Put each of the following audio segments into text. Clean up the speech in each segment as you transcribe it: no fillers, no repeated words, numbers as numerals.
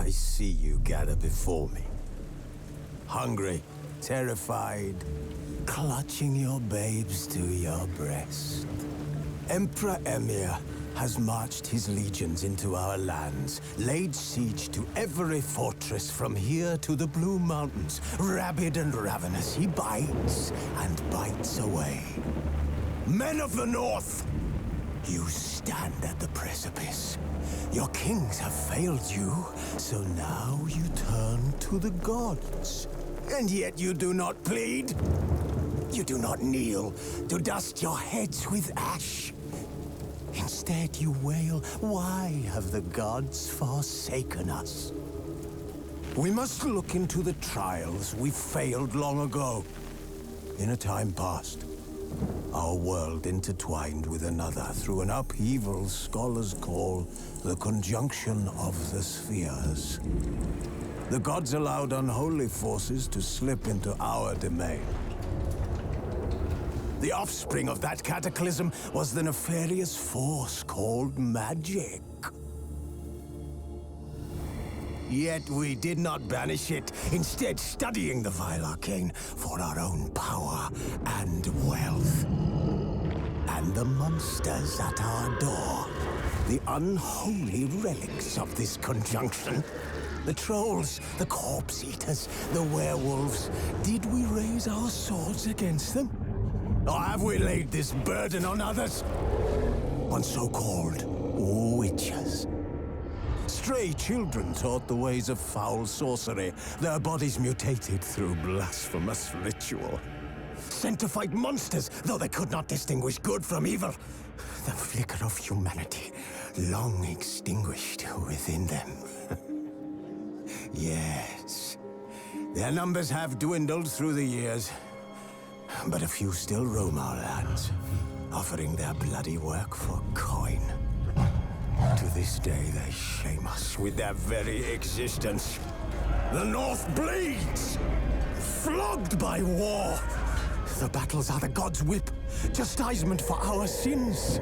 I see you gather before me. Hungry, terrified, clutching your babes to your breast. Emperor Emir has marched his legions into our lands, laid siege to every fortress from here to the Blue Mountains. Rabid and ravenous, he bites and bites away. Men of the North, you stand at the precipice. Your kings have failed you, so now you turn to the gods. And yet you do not plead. You do not kneel to dust your heads with ash. Instead you wail, why have the gods forsaken us? We must look into the trials we failed long ago. In a time past, our world intertwined with another through an upheaval scholars call the conjunction of the spheres. The gods allowed unholy forces to slip into our domain. The offspring of that cataclysm was the nefarious force called magic. Yet we did not banish it, instead studying the vile arcane for our own power and wealth. And the monsters at our door, the unholy relics of this conjunction. The trolls, the corpse eaters, the werewolves. Did we raise our swords against them? Or have we laid this burden on others? On so-called witches. Stray children taught the ways of foul sorcery, their bodies mutated through blasphemous ritual. Sent to fight monsters, though they could not distinguish good from evil. The flicker of humanity, long extinguished within them. Yes, their numbers have dwindled through the years, but a few still roam our lands, offering their bloody work for coin. To this day, they shame us with their very existence. The North bleeds, flogged by war. The battles are the gods' whip, chastisement for our sins.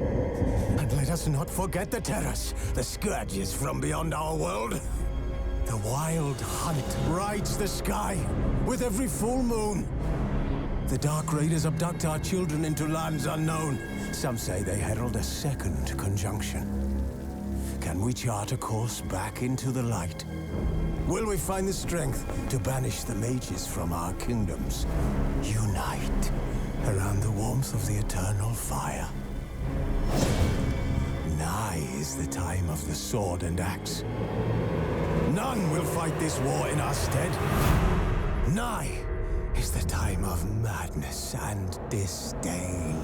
And let us not forget the terrors, the scourges from beyond our world. The wild hunt rides the sky with every full moon. The Dark Raiders abduct our children into lands unknown. Some say they herald a second conjunction. Can we chart a course back into the light? Will we find the strength to banish the mages from our kingdoms? Unite around the warmth of the eternal fire. Nigh is the time of the sword and axe. None will fight this war in our stead. Nigh is the time of madness and disdain.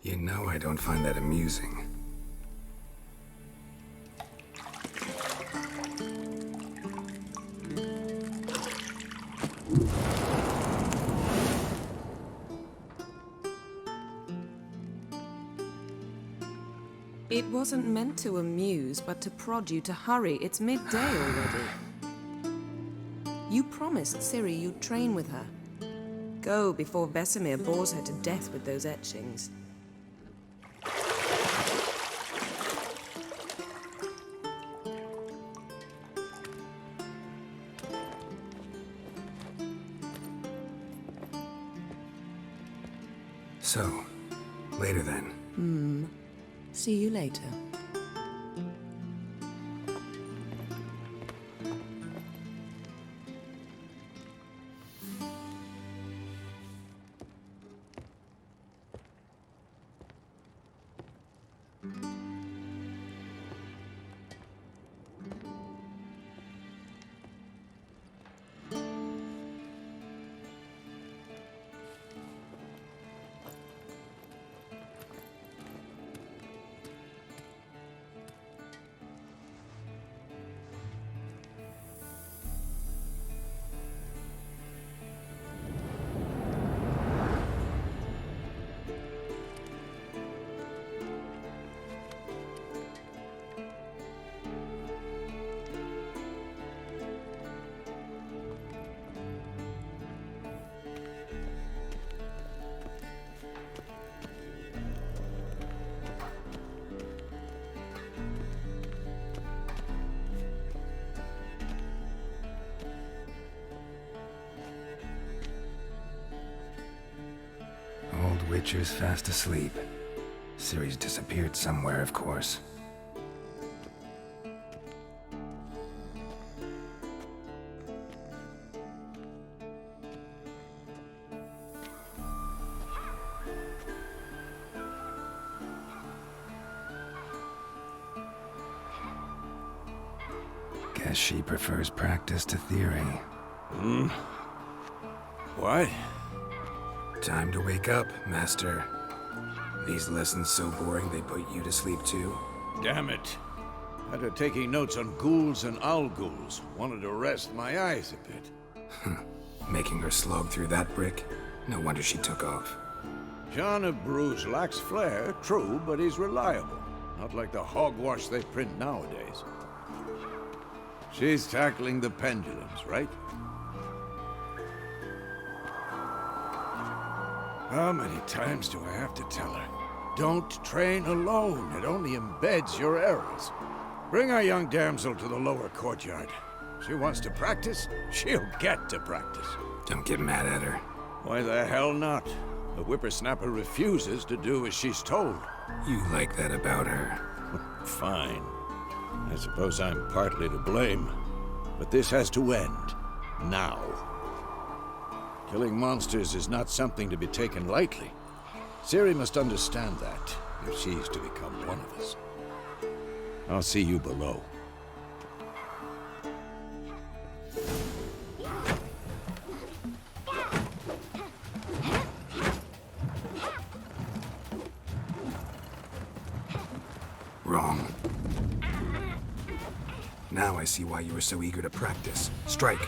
You know I don't find that amusing. It wasn't meant to amuse, but to prod you to hurry. It's midday already. You promised Ciri you'd train with her. Go before Vesemir bores her to death with those etchings. So, later then. See you later. Old Witcher's fast asleep. Ciri's disappeared somewhere, of course. Guess she prefers practice to theory. What? Time to wake up, Master. These lessons so boring they put you to sleep too? Damn it. After taking notes on ghouls and owl ghouls, wanted to rest my eyes a bit. Making her slog through that brick? No wonder she took off. John of Bruges lacks flair, true, but he's reliable. Not like the hogwash they print nowadays. She's tackling the pendulums, right? How many times do I have to tell her? Don't train alone. It only embeds your errors. Bring our young damsel to the lower courtyard. She wants to practice, she'll get to practice. Don't get mad at her. Why the hell not? The whippersnapper refuses to do as she's told. You like that about her. Fine. I suppose I'm partly to blame. But this has to end. Now. Killing monsters is not something to be taken lightly. Ciri must understand that, if she's to become one of us. I'll see you below. Wrong. Now I see why you were so eager to practice. Strike.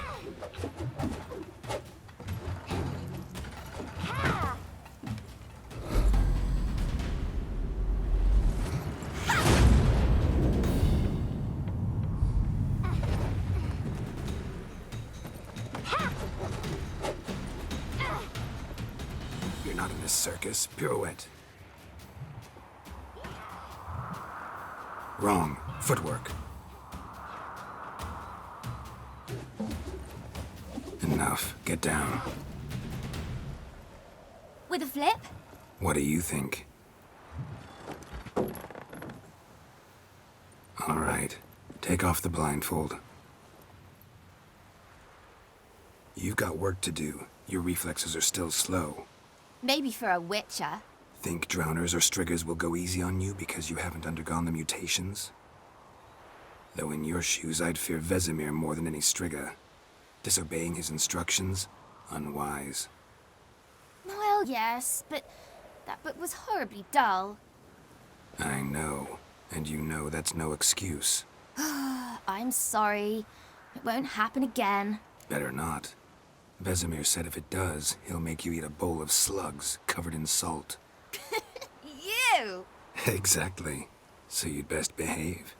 You're not in this circus. Pirouette. Wrong. Footwork. Enough. Get down. With a flip? What do you think? All right. Take off the blindfold. You've got work to do. Your reflexes are still slow. Maybe for a witcher. Think drowners or striggers will go easy on you because you haven't undergone the mutations? Though in your shoes, I'd fear Vesemir more than any strigger. Disobeying his instructions? Unwise. Well, yes, but That book was horribly dull. I know. And you know that's no excuse. I'm sorry. It won't happen again. Better not. Vesemir said if it does, he'll make you eat a bowl of slugs covered in salt. You! Exactly. So you'd best behave.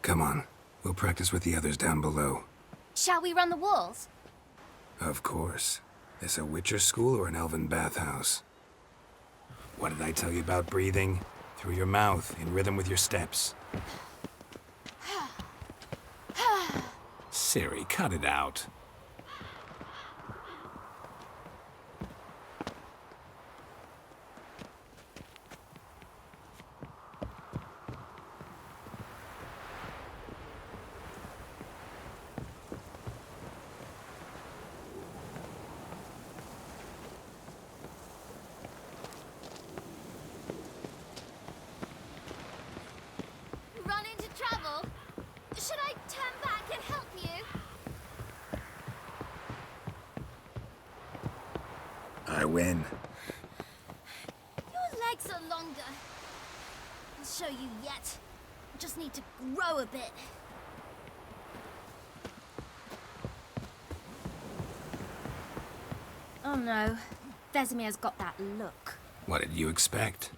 Come on. We'll practice with the others down below. Shall we run the walls? Of course. This a Witcher school or an elven bathhouse? What did I tell you about breathing? Through your mouth, in rhythm with your steps. Ciri, cut it out. Run into trouble? Should I turn back and help you? I win. Your legs are longer. I'll show you yet. Just need to grow a bit. Oh no. Vesemir's got that look. What did you expect?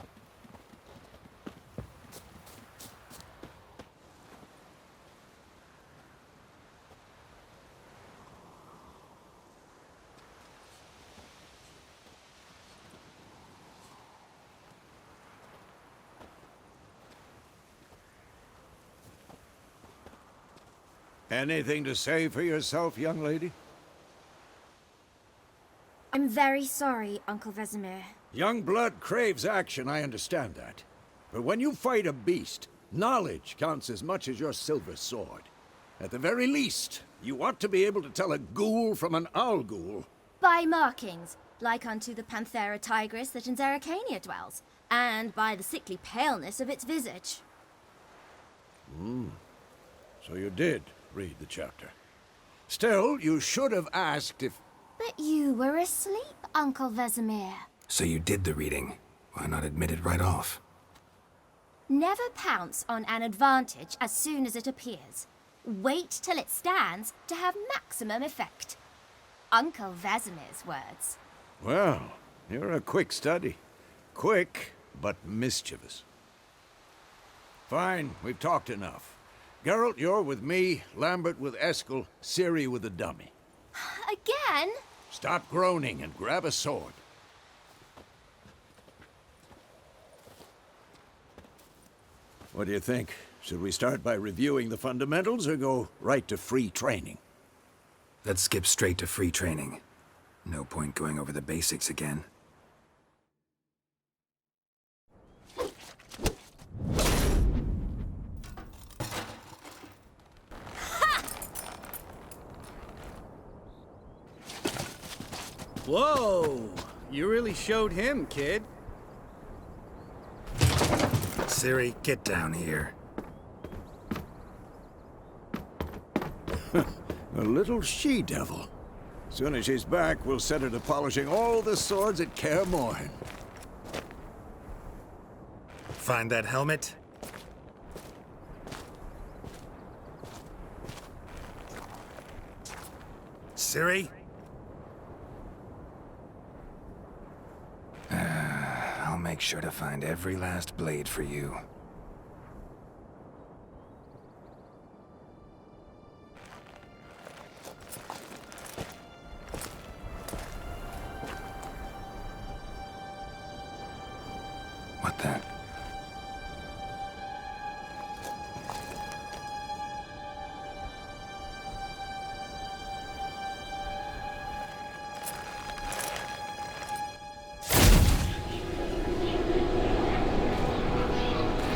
Anything to say for yourself, young lady? I'm very sorry, Uncle Vesemir. Young blood craves action, I understand that. But when you fight a beast, knowledge counts as much as your silver sword. At the very least, you ought to be able to tell a ghoul from an owl ghoul. By markings, like unto the Panthera tigris that in Zerrikania dwells, and by the sickly paleness of its visage. So you did read the chapter. Still, you should have asked if... But you were asleep, Uncle Vesemir. So you did the reading. Why not admit it right off? Never pounce on an advantage as soon as it appears. Wait till it stands to have maximum effect. Uncle Vesemir's words. Well, you're a quick study. Quick, but mischievous. Fine, we've talked enough. Geralt, you're with me, Lambert with Eskel, Ciri with the dummy. Again? Stop groaning and grab a sword. What do you think? Should we start by reviewing the fundamentals or go right to free training? Let's skip straight to free training. No point going over the basics again. Whoa! You really showed him, kid. Ciri, get down here. A little she-devil. Soon as she's back, we'll set her to polishing all the swords at Kaer Morhen. Find that helmet? Ciri? I'll make sure to find every last blade for you. What the?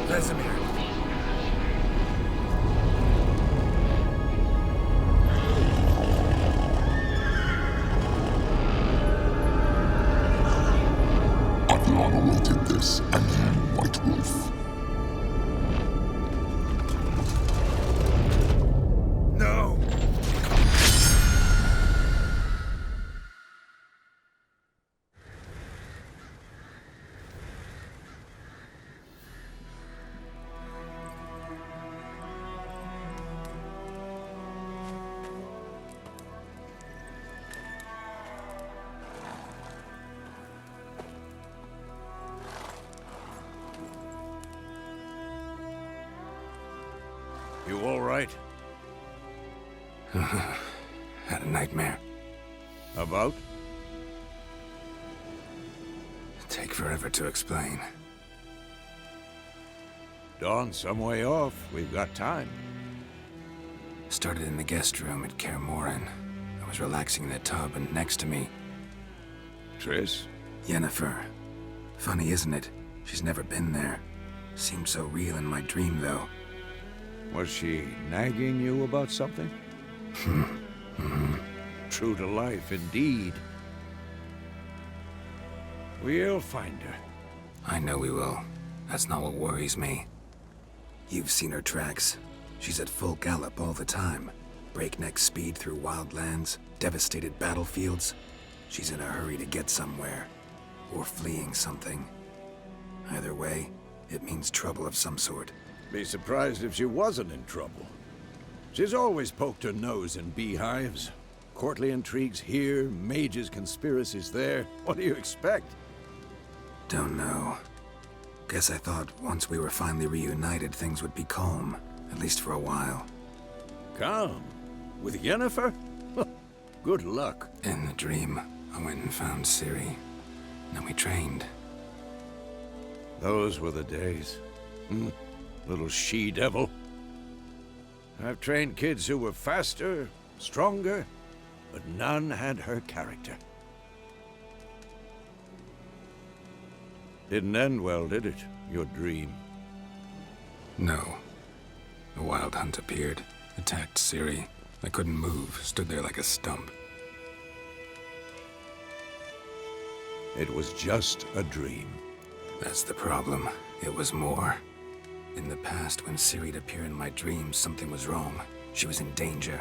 Vesemir. I've long awaited this, and you, White Wolf. No! You all right? Had a nightmare. About? Take forever to explain. Dawn's some way off. We've got time. Started in the guest room at Kaer Morhen. I was relaxing in the tub, and next to me, Triss? Yennefer. Funny, isn't it? She's never been there. Seemed so real in my dream, though. Was she nagging you about something? True to life, indeed. We'll find her. I know we will. That's not what worries me. You've seen her tracks. She's at full gallop all the time. Breakneck speed through wild lands, devastated battlefields. She's in a hurry to get somewhere. Or fleeing something. Either way, it means trouble of some sort. Be surprised if she wasn't in trouble. She's always poked her nose in beehives. Courtly intrigues here, mages' conspiracies there. What do you expect? Don't know. Guess I thought once we were finally reunited, things would be calm. At least for a while. Calm? With Yennefer? Good luck. In the dream, I went and found Ciri. Then we trained. Those were the days. Little she-devil. I've trained kids who were faster, stronger, but none had her character. Didn't end well, did it? Your dream? No. A wild hunt appeared, attacked Ciri. I couldn't move, stood there like a stump. It was just a dream. That's the problem. It was more. In the past, when Ciri'd appear in my dreams, something was wrong. She was in danger.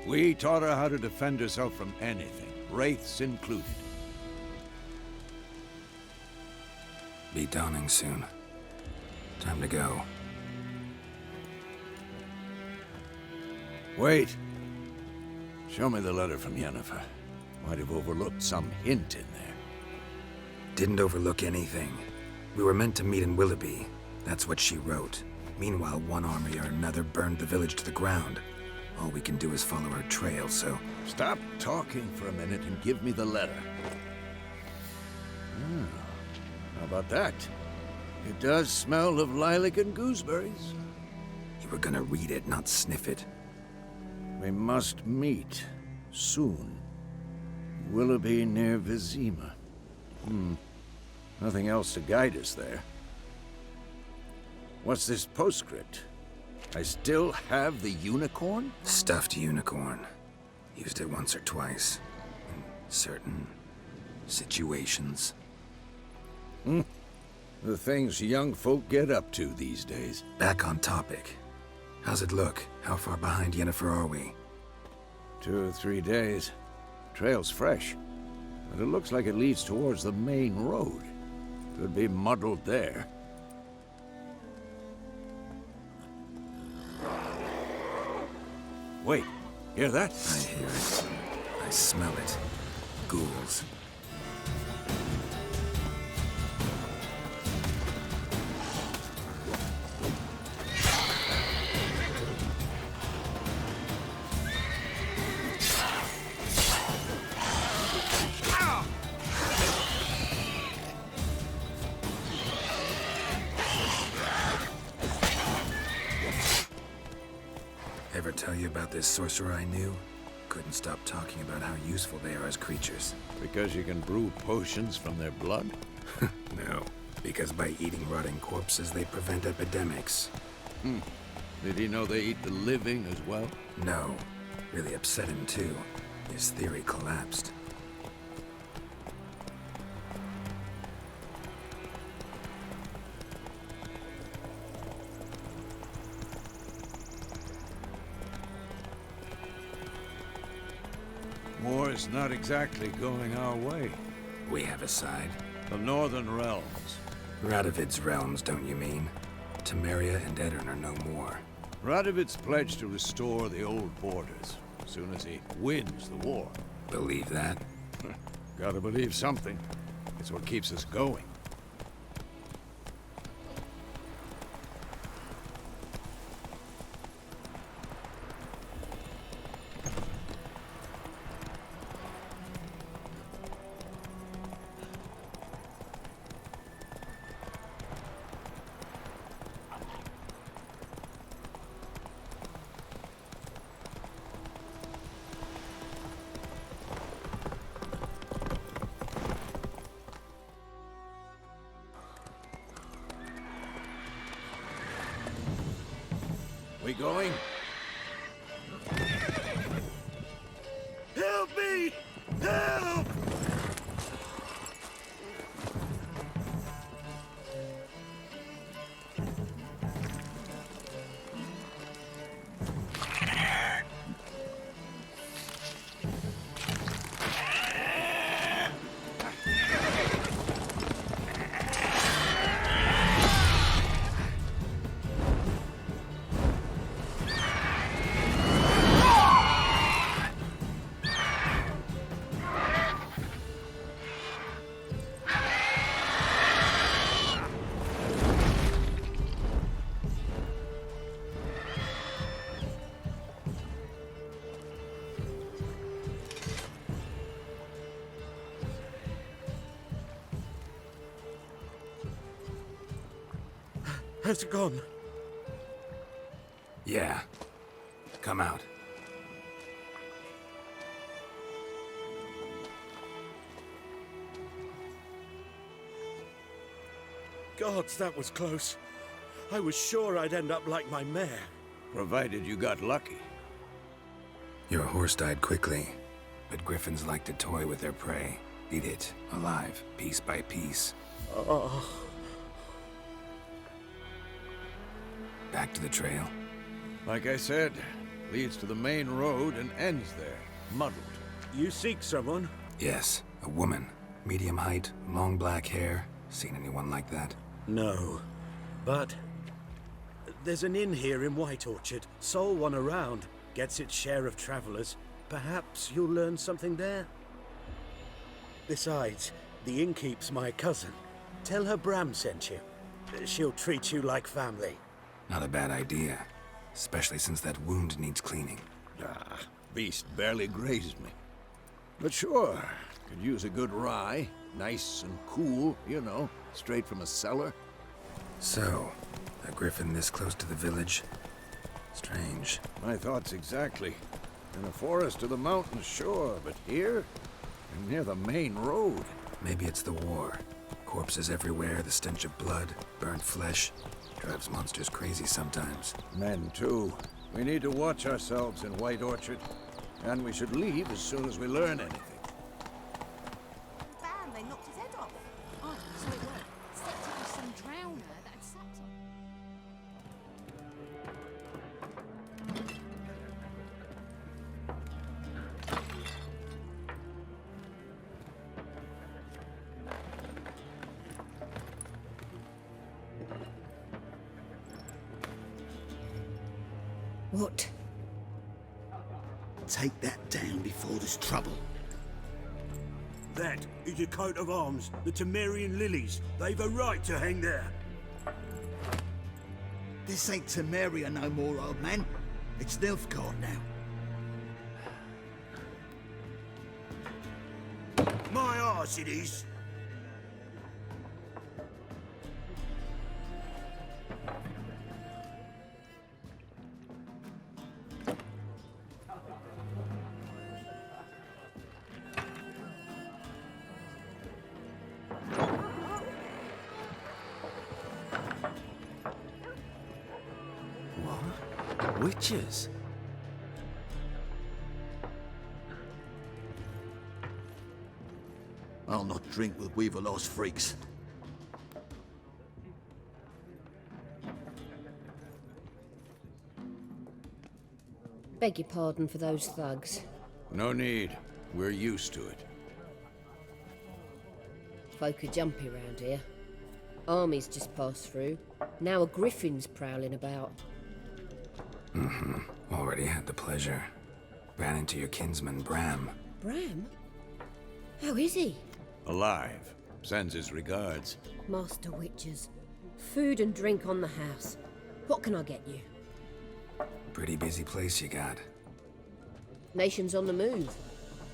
We taught her how to defend herself from anything, wraiths included. Be dawning soon. Time to go. Wait. Show me the letter from Yennefer. Might have overlooked some hint in there. Didn't overlook anything. We were meant to meet in Willoughby. That's what she wrote. Meanwhile, one army or another burned the village to the ground. All we can do is follow her trail, so... Stop talking for a minute and give me the letter. How about that? It does smell of lilac and gooseberries. You were gonna read it, not sniff it. We must meet. Soon. Willoughby near Vizima. Nothing else to guide us there. What's this postscript? I still have the unicorn? Stuffed unicorn. Used it once or twice. In certain... situations. The things young folk get up to these days. Back on topic. How's it look? How far behind Yennefer are we? 2 or 3 days. Trail's fresh. But it looks like it leads towards the main road. Could be muddled there. Wait, hear that? I hear it. I smell it. Ghouls. Ever tell you about this sorcerer I knew? Couldn't stop talking about how useful they are as creatures. Because you can brew potions from their blood? No, because by eating rotting corpses, they prevent epidemics. Did he know they eat the living as well? No. Really upset him, too. His theory collapsed. War's not exactly going our way. We have a side. The Northern Realms. Radovid's realms, don't you mean? Temeria and Edirn are no more. Radovid's pledged to restore the old borders as soon as he wins the war. Believe that? Gotta believe something. It's what keeps us going. we going? Help me! Help! Has it gone? Yeah. Come out. Gods, that was close. I was sure I'd end up like my mare. Provided you got lucky. Your horse died quickly, but griffins like to toy with their prey. Eat it, alive, piece by piece. Oh. Back to the trail. Like I said, leads to the main road and ends there, muddled. You seek someone? Yes, a woman. Medium height, long black hair. Seen anyone like that? No. But there's an inn here in White Orchard. Sole one around. Gets its share of travelers. Perhaps you'll learn something there? Besides, the innkeep's my cousin. Tell her Bram sent you. She'll treat you like family. Not a bad idea. Especially since that wound needs cleaning. Ah, beast barely grazed me. But sure, could use a good rye. Nice and cool, you know, straight from a cellar. So, a griffin this close to the village? Strange. My thoughts exactly. In the forest or the mountains, sure, but here? And near the main road. Maybe it's the war. Corpses everywhere, the stench of blood, burnt flesh. Drives monsters crazy sometimes. Men, too. We need to watch ourselves in White Orchard. And we should leave as soon as we learn anything. Bam, they knocked his head off. Oh, so it worked. Except it was some drowner that had sapped him. What? Take that down before there's trouble. That is a coat of arms, the Temerian lilies. They've a right to hang there. This ain't Temeria no more, old man. It's Nilfgaard now. My arse it is. Witches? I'll not drink with Weaver-lost freaks. Beg your pardon for those thugs. No need. We're used to it. Folk are jumpy round here. Armies just passed through. Now a griffin's prowling about. Already had the pleasure. Ran into your kinsman, Bram. Bram? How is he? Alive. Sends his regards. Master Witches. Food and drink on the house. What can I get you? Pretty busy place you got. Nations on the move.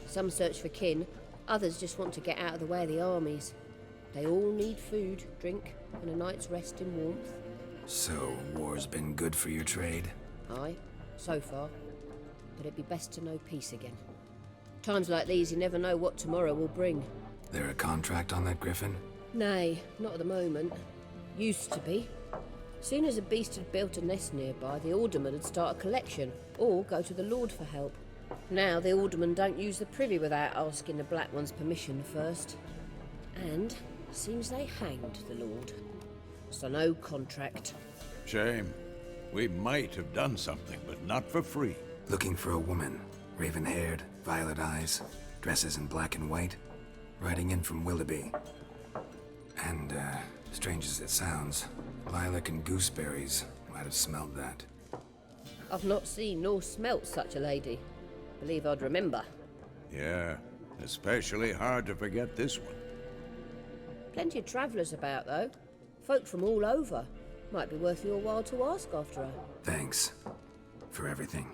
Some search for kin, others just want to get out of the way of the armies. They all need food, drink, and a night's rest in warmth. So, war's been good for your trade? Aye, so far. But it'd be best to know peace again. Times like these, you never know what tomorrow will bring. There a contract on that griffin? Nay, not at the moment. Used to be. Soon as a beast had built a nest nearby, the alderman would start a collection, or go to the Lord for help. Now the aldermen don't use the privy without asking the Black One's permission first. And seems they hanged the Lord. So no contract. Shame. We might have done something, but not for free. Looking for a woman. Raven-haired, violet eyes, dresses in black and white. Riding in from Willoughby. And, strange as it sounds, lilac and gooseberries might have smelled that. I've not seen nor smelt such a lady. Believe I'd remember. Yeah, especially hard to forget this one. Plenty of travellers about, though. Folk from all over. Might be worth your while to ask after her. Thanks. For everything.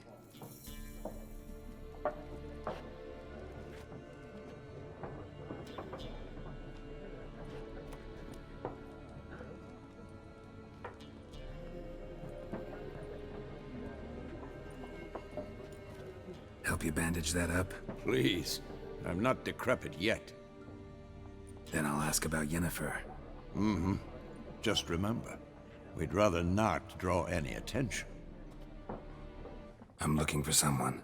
Help you bandage that up? Please. I'm not decrepit yet. Then I'll ask about Yennefer. Mm-hmm. Just remember, we'd rather not draw any attention. I'm looking for someone.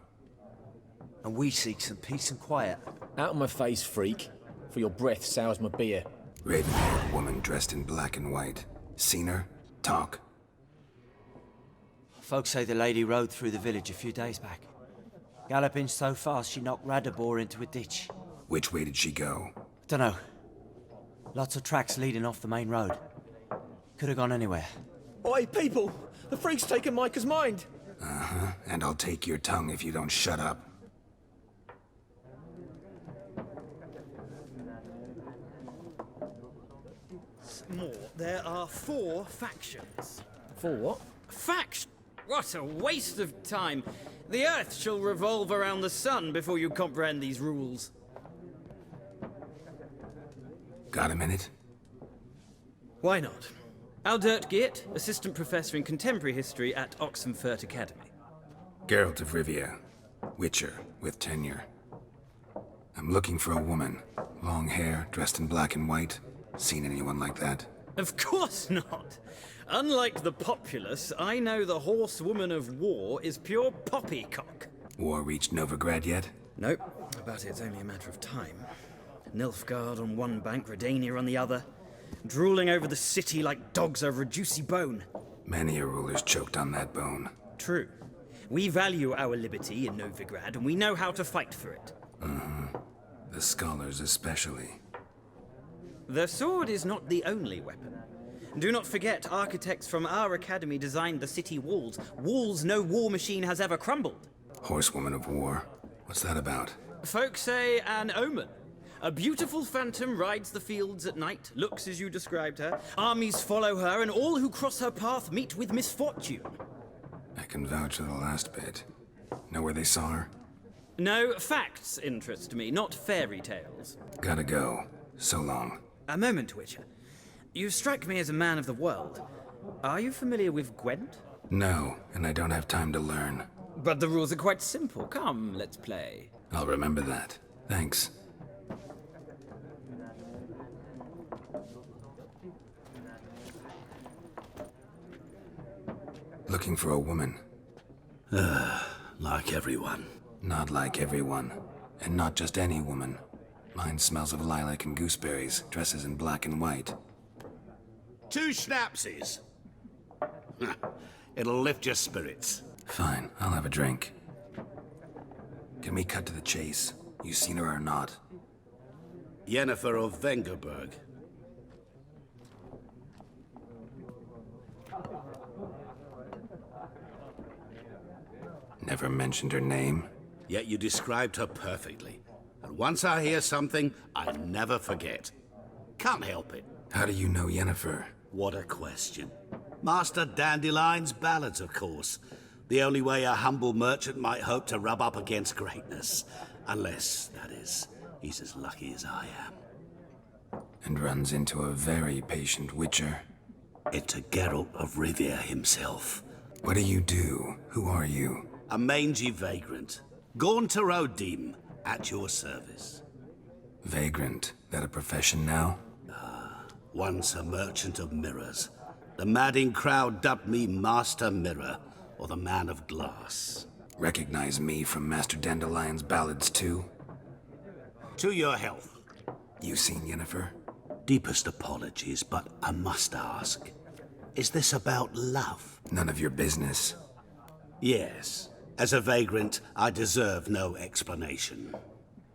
And we seek some peace and quiet. Out of my face, freak. For your breath sours my beer. Raven-haired woman dressed in black and white. Seen her? Talk. Folks say the lady rode through the village a few days back. Galloping so fast she knocked Radabor into a ditch. Which way did she go? Dunno. Lots of tracks leading off the main road. Could have gone anywhere. Oi, people! The freak's taken Micah's mind! Uh-huh. And I'll take your tongue if you don't shut up. More. There are 4 factions. 4 what? Faction? What a waste of time. The Earth shall revolve around the sun before you comprehend these rules. Got a minute? Why not? Aldert Geert, Assistant Professor in Contemporary History at Oxenfurt Academy. Geralt of Rivia. Witcher, with tenure. I'm looking for a woman. Long hair, dressed in black and white. Seen anyone like that? Of course not. Unlike the populace, I know the horsewoman of war is pure poppycock. War reached Novigrad yet? Nope, but it's only a matter of time. Nilfgaard on one bank, Redania on the other. Drooling over the city like dogs over a juicy bone. Many a ruler's choked on that bone. True. We value our liberty in Novigrad, and we know how to fight for it. The scholars especially. The sword is not the only weapon. Do not forget, architects from our academy designed the city walls. Walls no war machine has ever crumbled. Horsewoman of war. What's that about? Folks say an omen. A beautiful phantom rides the fields at night, looks as you described her. Armies follow her, and all who cross her path meet with misfortune. I can vouch for the last bit. Know where they saw her? No, facts interest me, not fairy tales. Gotta go. So long. A moment, Witcher. You strike me as a man of the world. Are you familiar with Gwent? No, and I don't have time to learn. But the rules are quite simple. Come, let's play. I'll remember that. Thanks. Looking for a woman. Like everyone. Not like everyone. And not just any woman. Mine smells of lilac and gooseberries, dresses in black and white. 2 schnapsies. It'll lift your spirits. Fine, I'll have a drink. Can we cut to the chase? You seen her or not? Yennefer of Vengerberg. Never mentioned her name. Yet you described her perfectly. And once I hear something, I never forget. Can't help it. How do you know Yennefer? What a question. Master Dandelion's ballads, of course. The only way a humble merchant might hope to rub up against greatness. Unless, that is, he's as lucky as I am. And runs into a very patient witcher. It's a Geralt of Rivia himself. What do you do? Who are you? A mangy vagrant. Gone to Rodim, at your service. Vagrant? That a profession now? Once a merchant of mirrors. The madding crowd dubbed me Master Mirror, or the Man of Glass. Recognize me from Master Dandelion's ballads too? To your health. You seen Yennefer? Deepest apologies, but I must ask. Is this about love? None of your business. Yes. As a vagrant, I deserve no explanation.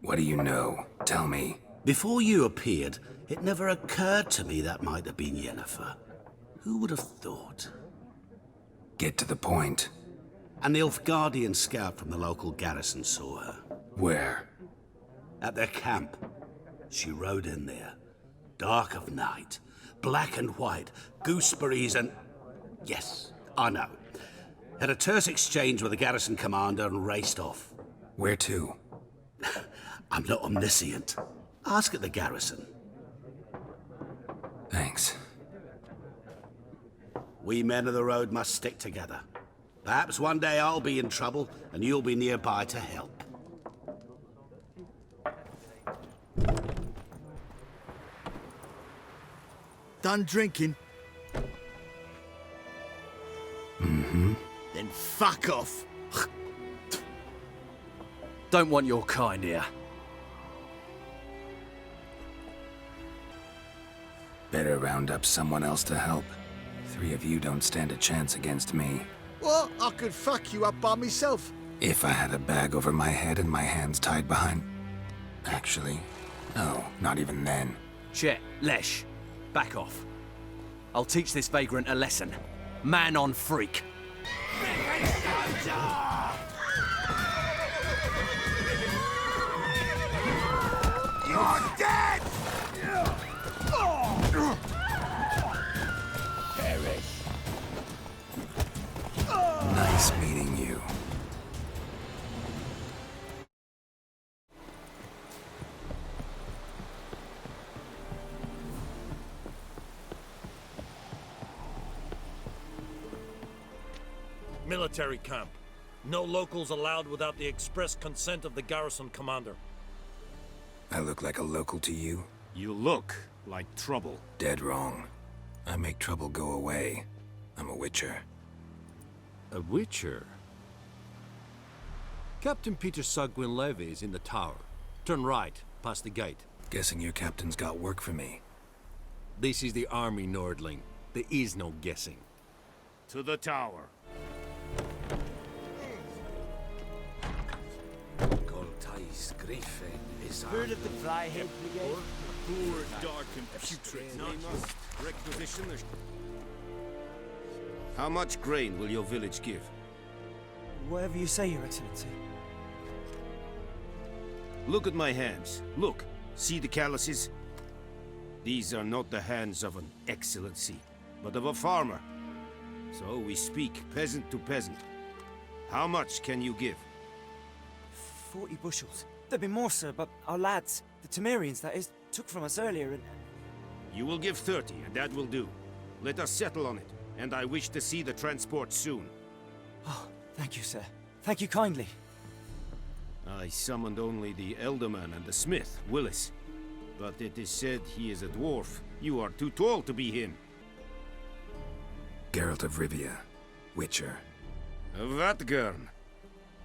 What do you know? Tell me. Before you appeared, it never occurred to me that might have been Yennefer. Who would have thought? Get to the point. An Nilfgaardian scout from the local garrison saw her. Where? At their camp. She rode in there. Dark of night. Black and white. Gooseberries and... Yes, I know. Had a terse exchange with the garrison commander and raced off. Where to? I'm not omniscient. Ask at the garrison. Thanks. We men of the road must stick together. Perhaps one day I'll be in trouble and you'll be nearby to help. Done drinking? Mm-hmm. Then fuck off. Don't want your kind here. Better round up someone else to help. 3 of you don't stand a chance against me. What? I could fuck you up by myself. If I had a bag over my head and my hands tied behind... Actually, no, not even then. Chet, Lesh, back off. I'll teach this vagrant a lesson. Man on freak. You're dead! Perish. Nice meeting you. Military camp. No locals allowed without the express consent of the garrison commander. I look like a local to you? You look like trouble. Dead wrong. I make trouble go away. I'm a witcher. A witcher? Captain Peter Sagwin Levy is in the tower. Turn right, past the gate. Guessing your captain's got work for me. This is the army, Nordling. There is no guessing. To the tower. Heard of the Flyhead Brigade? Poor, dark, and putrid. Requisition. How much grain will your village give? Whatever you say, Your Excellency. Look at my hands. Look. See the calluses? These are not the hands of an excellency, but of a farmer. So we speak peasant to peasant. How much can you give? 40 bushels. There'd be more, sir, but our lads, the Temerians, that is, took from us earlier and... You will give 30, and that will do. Let us settle on it, and I wish to see the transport soon. Oh, thank you, sir. Thank you kindly. I summoned only the Elderman and the smith, Willis. But it is said he is a dwarf. You are too tall to be him. Geralt of Rivia, Witcher. Vatgern.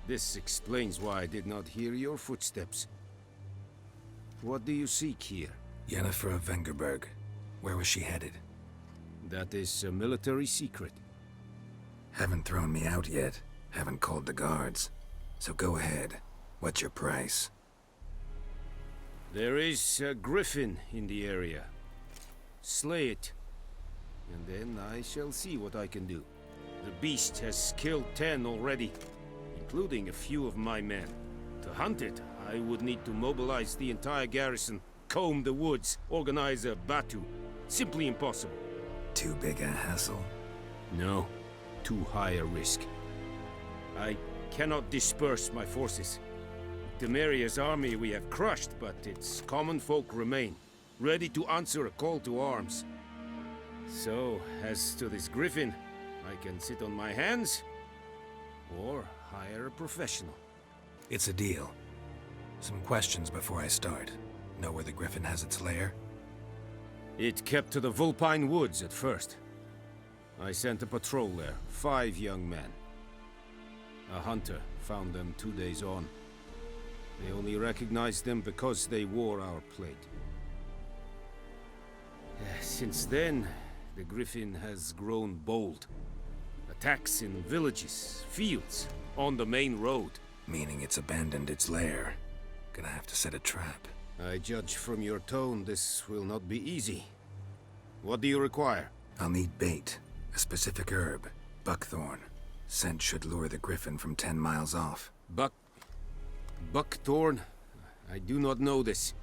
This explains why I did not hear your footsteps. What do you seek here? Yennefer of Vengerberg. Where was she headed? That is a military secret. Haven't thrown me out yet. Haven't called the guards. So go ahead. What's your price? There is a griffin in the area. Slay it. And then I shall see what I can do. The beast has killed 10 already, including a few of my men. To hunt it, I would need to mobilize the entire garrison, comb the woods, organize a batu. Simply impossible. Too big a hassle? No. Too high a risk. I cannot disperse my forces. Temeria's army we have crushed, but its common folk remain, ready to answer a call to arms. So, as to this griffin, I can sit on my hands, or hire a professional. It's a deal. Some questions before I start. Know where the griffin has its lair? It kept to the Vulpine Woods at first. I sent a patrol there, 5 young men. A hunter found them 2 days on. They only recognized them because they wore our plate. Since then, the Griffin has grown bold. Attacks in villages, fields, on the main road. Meaning it's abandoned its lair. Gonna have to set a trap. I judge from your tone this will not be easy. What do you require? I'll need bait. A specific herb. Buckthorn. Scent should lure the Griffin from 10 miles off. Buckthorn? I do not know this.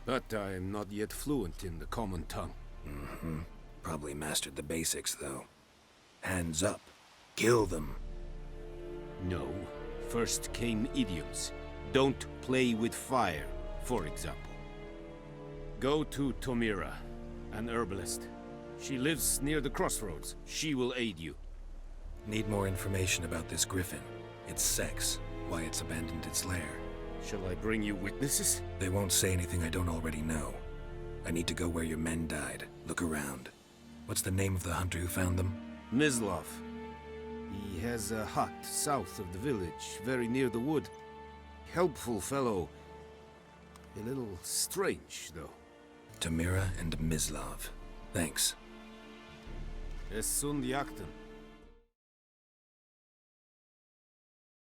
But I am not yet fluent in the common tongue. Mm-hmm. Probably mastered the basics, though. Hands up. Kill them. No. First came idioms. Don't play with fire, for example. Go to Tomira, an herbalist. She lives near the crossroads. She will aid you. Need more information about this Griffin. Its sex, why it's abandoned its lair. Shall I bring you witnesses? They won't say anything I don't already know. I need to go where your men died. Look around. What's the name of the hunter who found them? Mislav. He has a hut south of the village, very near the wood. Helpful fellow. A little strange, though. Tamira and Mislav. Thanks. Es sund jakten.